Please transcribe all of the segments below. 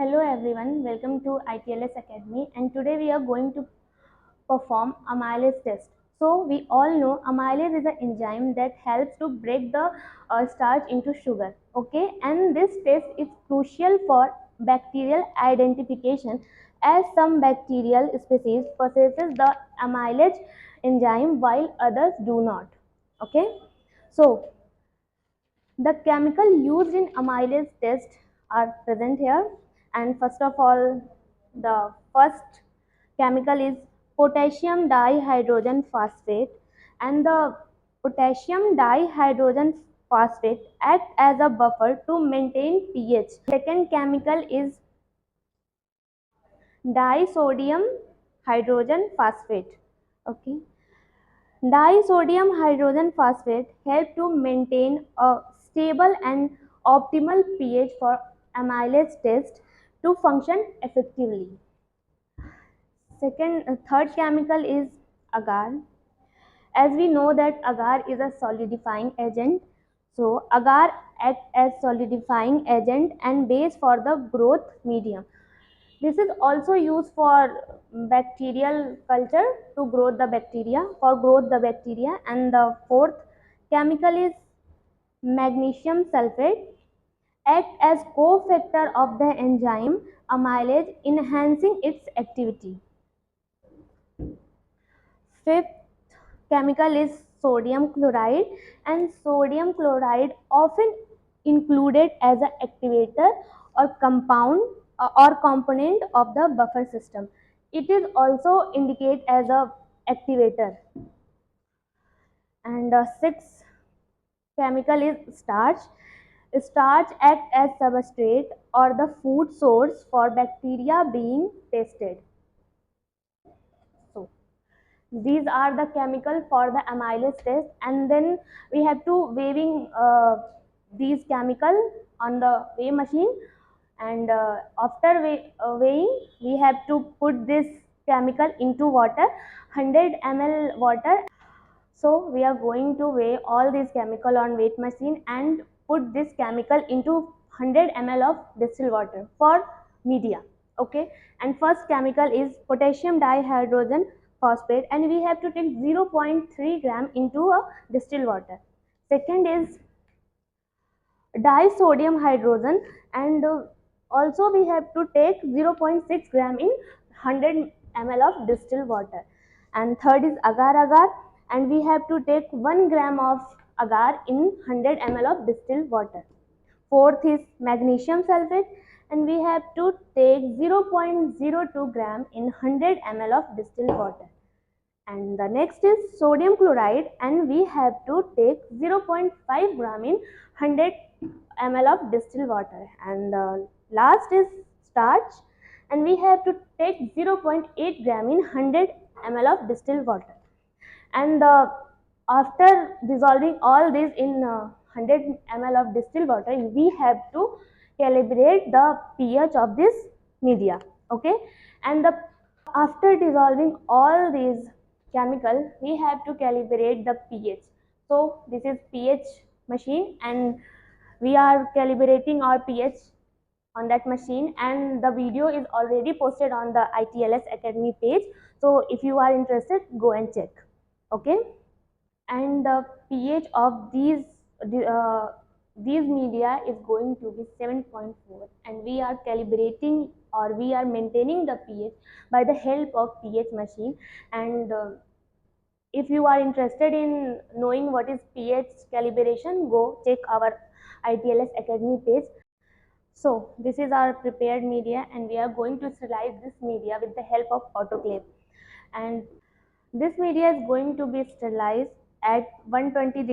Hello everyone, welcome to ITLS Academy, and today we are going to perform amylase test. So we all know amylase is an enzyme that helps to break the starch into sugar. Okay, and this test is crucial for bacterial identification as some bacterial species possesses the amylase enzyme while others do not. Okay, so the chemical used in amylase test are present here, and first of all, the first chemical is potassium dihydrogen phosphate, and the potassium dihydrogen phosphate act as a buffer to maintain pH. Second chemical is disodium hydrogen phosphate. Okay, disodium hydrogen phosphate help to maintain a stable and optimal pH for amylase test to function effectively. Third chemical is agar. As we know that agar is a solidifying agent, so agar acts as solidifying agent and base for the growth medium. This is also used for bacterial culture to grow the bacteria, and the fourth chemical is magnesium sulfate, act as cofactor of the enzyme amylase, enhancing its activity. Fifth chemical is sodium chloride, and sodium chloride often included as an activator or compound or component of the buffer system. It is also indicated as a activator. And sixth chemical is starch. Starch act as substrate or the food source for bacteria being tested. So these are the chemical for the amylase test, and then we have to weighing these chemical on the weigh machine, and after weighing we have to put this chemical into water, 100 ml water. So we are going to weigh all these chemical on weight machine and put this chemical into 100 ml of distilled water for media. Okay, and first chemical is potassium dihydrogen phosphate, and we have to take 0.3 gram into a distilled water. Second is disodium hydrogen, and also we have to take 0.6 gram in 100 ml of distilled water. And third is agar, and we have to take 1 gram of agar in 100 ml of distilled water. Fourth is magnesium sulfate, and we have to take 0.02 gram in 100 ml of distilled water. And the next is sodium chloride, and we have to take 0.5 gram in 100 ml of distilled water. And the last is starch, and we have to take 0.8 gram in 100 ml of distilled water. And after dissolving all these in 100 ml of distilled water, we have to calibrate the pH of this media. Okay, and after dissolving all these chemical, we have to calibrate the pH. So this is pH machine, and we are calibrating our pH on that machine, and the video is already posted on the ITLS Academy page. So if you are interested, go and check. Okay, and the pH of these media is going to be 7.4, and we are calibrating or we are maintaining the pH by the help of pH machine. And if you are interested in knowing what is pH calibration, go check our ITLS Academy page. So this is our prepared media, and we are going to sterilize this media with the help of autoclave. And this media is going to be sterilized at 121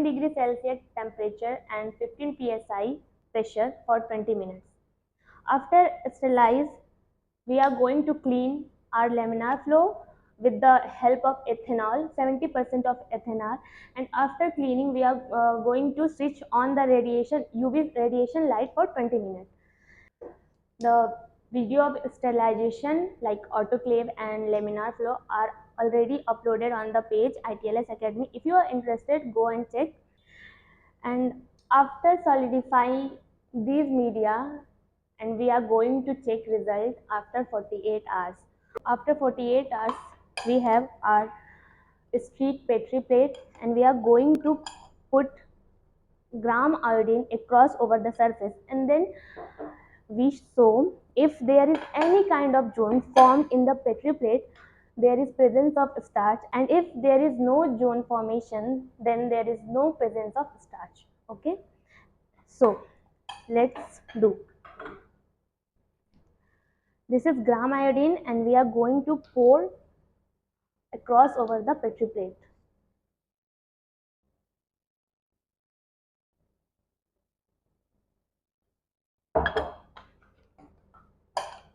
degrees Celsius temperature and 15 psi pressure for 20 minutes. After sterilize, we are going to clean our laminar flow with the help of ethanol, 70% of ethanol. And after cleaning, we are going to switch on the UV radiation light for 20 minutes. The video of sterilization like autoclave and laminar flow are already uploaded on the page ITLS Academy. If you are interested, go and check. And after solidifying these media, and we are going to check result after 48 hours. After 48 hours, we have our streak Petri plate, and we are going to put gram iodine across over the surface, and then we show if there is any kind of zone formed in the Petri plate, there is presence of starch, and if there is no zone formation, then there is no presence of starch. Okay, so let's do. This is gram iodine, and we are going to pour across over the Petri plate.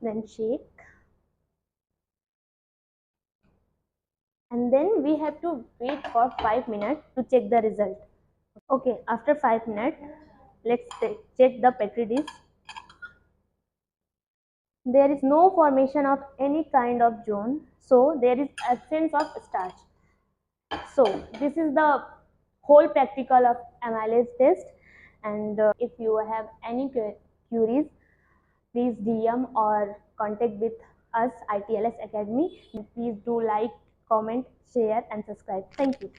Then shake, and then we have to wait for 5 minutes to check the result. Okay, after 5 minutes, let's check the Petri dish. There is no formation of any kind of zone, so there is absence of starch. So this is the whole practical of amylase test, and if you have any queries, please DM or contact with us ITLS Academy. Please do like, comment, share and subscribe. Thank you.